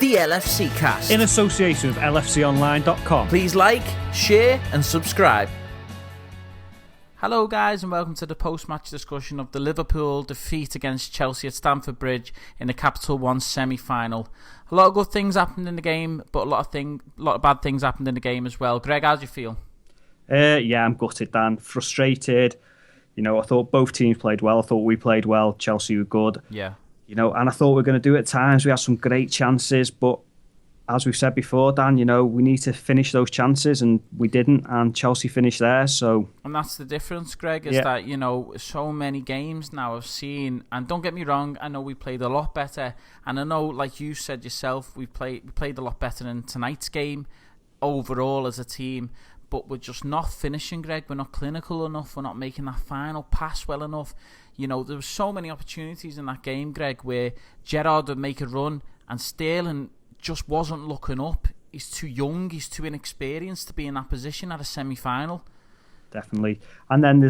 the LFC Cast. In association with LFConline.com. Please like, share and subscribe. Hello guys, and welcome to the post-match discussion of the Liverpool defeat against Chelsea at Stamford Bridge in the Capital One semi-final. A lot of good things happened in the game, but a lot of bad things happened in the game as well. Greg, how do you feel? Yeah, I'm gutted, Dan. Frustrated. I thought both teams played well. I thought we played well. Chelsea were good. Yeah. And I thought we were going to do it at times. We had some great chances, but as we've said before, Dan, we need to finish those chances, and we didn't, and Chelsea finished there, so... And that's the difference, Greg, is that, so many games now I've seen, and don't get me wrong, I know we played a lot better, and I know, like you said yourself, we played a lot better in tonight's game, overall as a team, but we're just not finishing, Greg. We're not clinical enough. We're not making that final pass well enough. There were so many opportunities in that game, Greg, where Gerrard would make a run and Sterling just wasn't looking up. He's too young. He's too inexperienced to be in that position at a semi-final. Definitely. And then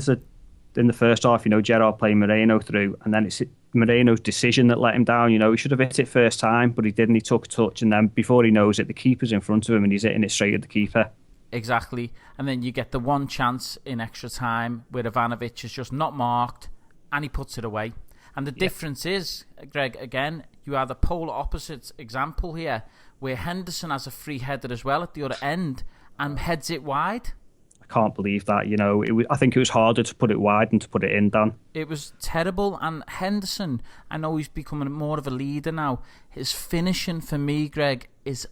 in the first half, Gerrard playing Moreno through, and then it's Moreno's decision that let him down. He should have hit it first time, but he didn't. He took a touch, and then before he knows it, the keeper's in front of him, and he's hitting it straight at the keeper. Exactly. And then you get the one chance in extra time where Ivanovic is just not marked and he puts it away. And the difference is, Greg, again, you have the polar opposite example here where Henderson has a free header as well at the other end and heads it wide. I can't believe that. I think it was harder to put it wide than to put it in, Dan. It was terrible. And Henderson, I know he's becoming more of a leader now. His finishing for me, Greg, is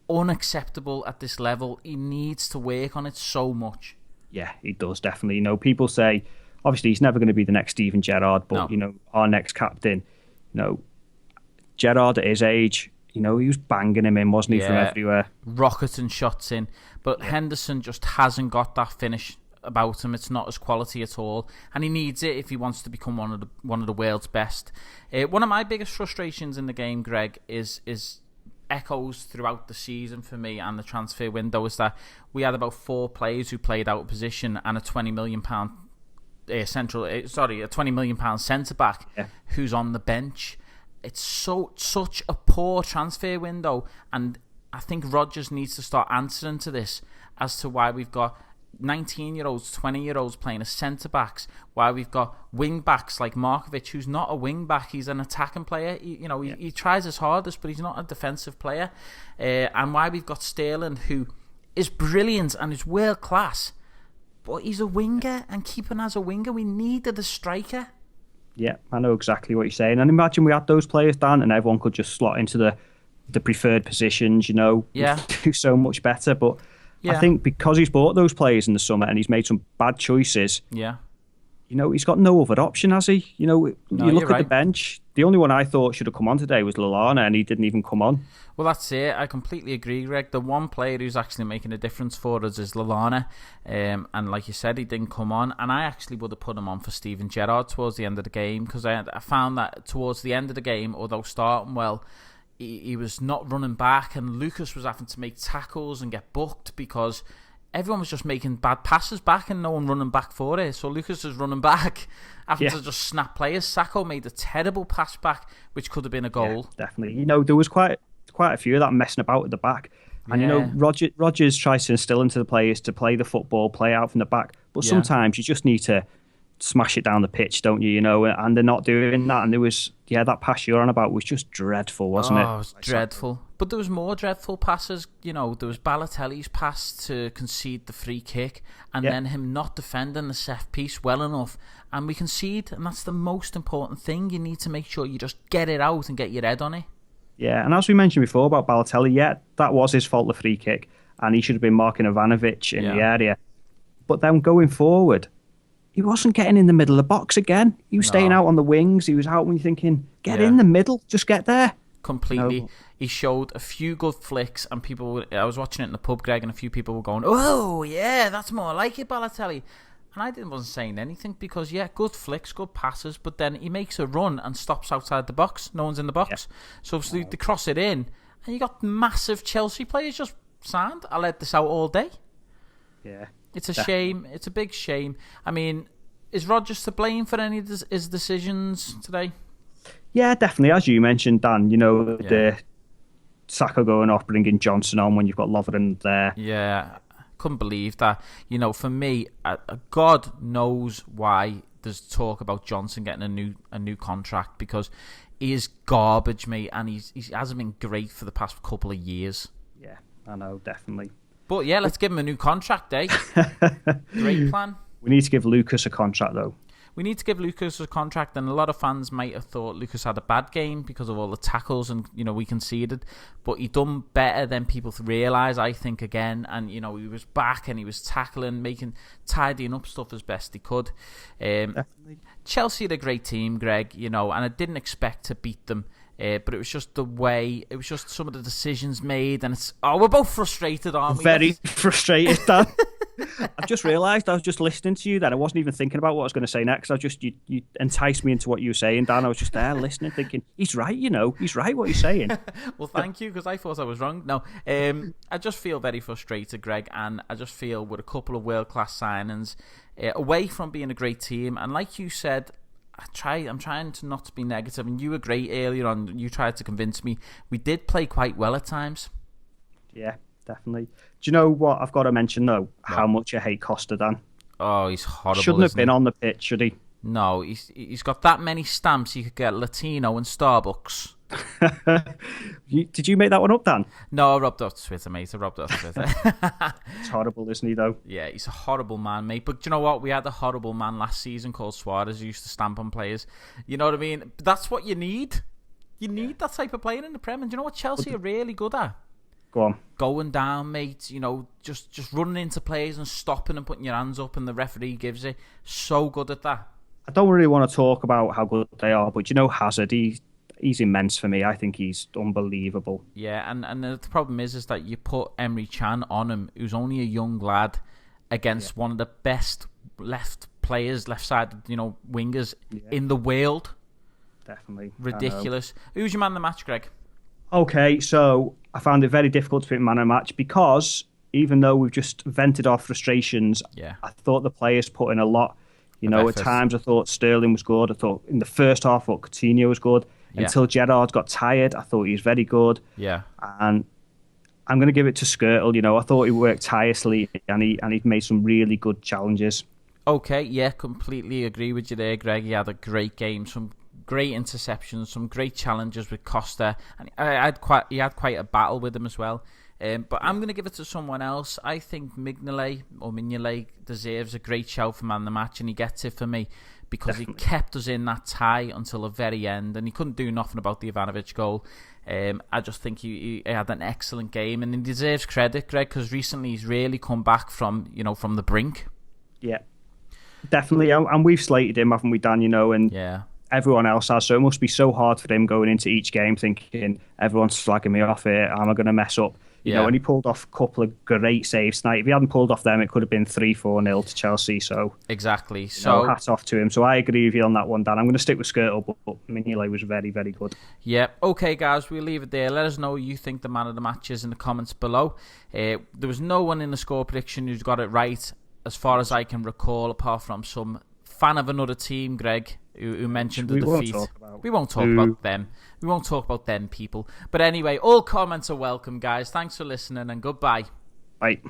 unacceptable at this level. He needs to work on it so much. Yeah, he does, definitely. People say, obviously, he's never going to be the next Steven Gerrard, but, our next captain, Gerrard at his age, he was banging him in, wasn't he, from everywhere? Rocketing shots in. But Henderson just hasn't got that finish about him. It's not his quality at all. And he needs it if he wants to become one of the world's best. One of my biggest frustrations in the game, Greg, is echoes throughout the season for me and the transfer window is that we had about 4 players who played out of position and a £20 million a £20 million centre back who's on the bench. It's such a poor transfer window, and I think Rodgers needs to start answering to this as to why we've got 19-year-olds, 20-year-olds playing as centre-backs, why we've got wing-backs like Markovic, who's not a wing-back, he's an attacking player. He tries his hardest, but he's not a defensive player. And why we've got Sterling, who is brilliant and is world-class, but he's a winger, and keeping as a winger, we needed a striker. Yeah, I know exactly what you're saying. And imagine we had those players, Dan, and everyone could just slot into the preferred positions, do so much better, but... Yeah. I think because he's bought those players in the summer and he's made some bad choices, he's got no other option, has he? You look at the bench, the only one I thought should have come on today was Lallana, and he didn't even come on. Well, that's it. I completely agree, Greg. The one player who's actually making a difference for us is Lallana. And like you said, he didn't come on. And I actually would have put him on for Steven Gerrard towards the end of the game, because I found that towards the end of the game, although starting well, he was not running back, and Lucas was having to make tackles and get booked because everyone was just making bad passes back and no one running back for it. So Lucas was running back, having to just snap players. Sacco made a terrible pass back, which could have been a goal. Yeah, definitely. There was quite a few of that messing about at the back. And, Rodgers tries to instill into the players to play the football, play out from the back. But sometimes you just need to smash it down the pitch, don't you? And they're not doing that. And there was, that pass you're on about was just dreadful, wasn't it? Oh, it was dreadful. But there was more dreadful passes. There was Balotelli's pass to concede the free kick, and then him not defending the set piece well enough, and we concede. And that's the most important thing. You need to make sure you just get it out and get your head on it. Yeah, and as we mentioned before about Balotelli, that was his fault, the free kick, and he should have been marking Ivanovic in the area. But then going forward, he wasn't getting in the middle of the box again. He was staying out on the wings. He was out when you're thinking, get in the middle, just get there. Completely. He showed a few good flicks, and I was watching it in the pub, Greg, and a few people were going, oh, yeah, that's more like it, Balotelli. And I wasn't saying anything because, good flicks, good passes, but then he makes a run and stops outside the box. No one's in the box. So obviously they cross it in, and you got massive Chelsea players just signed. I let this out all day. Yeah. It's a shame. It's a big shame. I mean, is Rodgers to blame for any of his decisions today? Yeah, definitely. As you mentioned, Dan, Saka going off, bringing Johnson on when you've got Lovren there. Yeah, couldn't believe that. For me, God knows why there's talk about Johnson getting a new contract, because he is garbage, mate, and he hasn't been great for the past couple of years. Yeah, I know, definitely. But yeah, let's give him a new contract, eh? Great plan. We need to give Lucas a contract, though. We need to give Lucas a contract, and a lot of fans might have thought Lucas had a bad game because of all the tackles and, we conceded. But he done better than people realise, I think, again. And, he was back and he was tackling, tidying up stuff as best he could. Chelsea had a great team, Greg, and I didn't expect to beat them. But it was just some of the decisions made, and we're both frustrated, aren't we? Very frustrated, Dan. I've just realised I was just listening to you then. I wasn't even thinking about what I was going to say next. You enticed me into what you were saying, Dan. I was just there listening, thinking, he's right, he's right what he's saying. Well, thank you, because I thought I was wrong. No, I just feel very frustrated, Greg, and I just feel with a couple of world-class signings, away from being a great team, and like you said, I'm trying to not be negative, and you were great earlier on. You tried to convince me. We did play quite well at times. Yeah, definitely. Do you know what I've got to mention, though? No. How much I hate Costa, Dan. Oh, he's horrible. Shouldn't have been on the pitch, should he? No, he's got that many stamps he could get Latino in Starbucks. Did you make that one up, Dan? No, I rubbed it off Twitter, mate. It's horrible, isn't he, though? Yeah, he's a horrible man, mate. But do you know what? We had a horrible man last season called Suarez who used to stamp on players. You know what I mean? That's what you need. You need that type of player in the Prem. And do you know what Chelsea are really good at? Go on. Going down, mate. Just running into players and stopping and putting your hands up, and the referee gives it. So good at that. I don't really want to talk about how good they are, but Hazard, he's immense for me. I think he's unbelievable. Yeah, and the problem is that you put Emre Can on him, who's only a young lad, against one of the best left side, wingers in the world. Definitely. Ridiculous. Who's your man of the match, Greg? Okay, so I found it very difficult to pick man of the match because even though we've just vented our frustrations, I thought the players put in a lot. At times I thought Sterling was good. I thought in the first half I thought Coutinho was good. Until Gerrard got tired, I thought he was very good. Yeah. And I'm going to give it to Skrtel. I thought he worked tirelessly and he made some really good challenges. Okay, yeah, completely agree with you there, Greg. He had a great game, some great interceptions, some great challenges with Costa, and he had quite a battle with him as well. But I'm going to give it to someone else. I think Mignolet deserves a great shout for man of the match, and he gets it for me because he kept us in that tie until the very end, and he couldn't do nothing about the Ivanovic goal. I just think he had an excellent game, and he deserves credit, Greg, because recently he's really come back from the brink. Yeah, definitely, and we've slated him, haven't we, Dan? And everyone else has, so it must be so hard for him going into each game thinking everyone's slagging me off here. Am I going to mess up? And he pulled off a couple of great saves tonight. If he hadn't pulled off them, it could have been 3-4-0 to Chelsea. So exactly. So hats off to him. So I agree with you on that one, Dan. I'm going to stick with Skrtel, but Mignolet was very, very good. Yeah. Okay, guys, we'll leave it there. Let us know who you think the man of the match is in the comments below. There was no one in the score prediction who's got it right, as far as I can recall, apart from some fan of another team, Greg, who mentioned the defeat. We won't talk about them. We won't talk about them, people. But anyway, all comments are welcome, guys. Thanks for listening, and goodbye. Bye.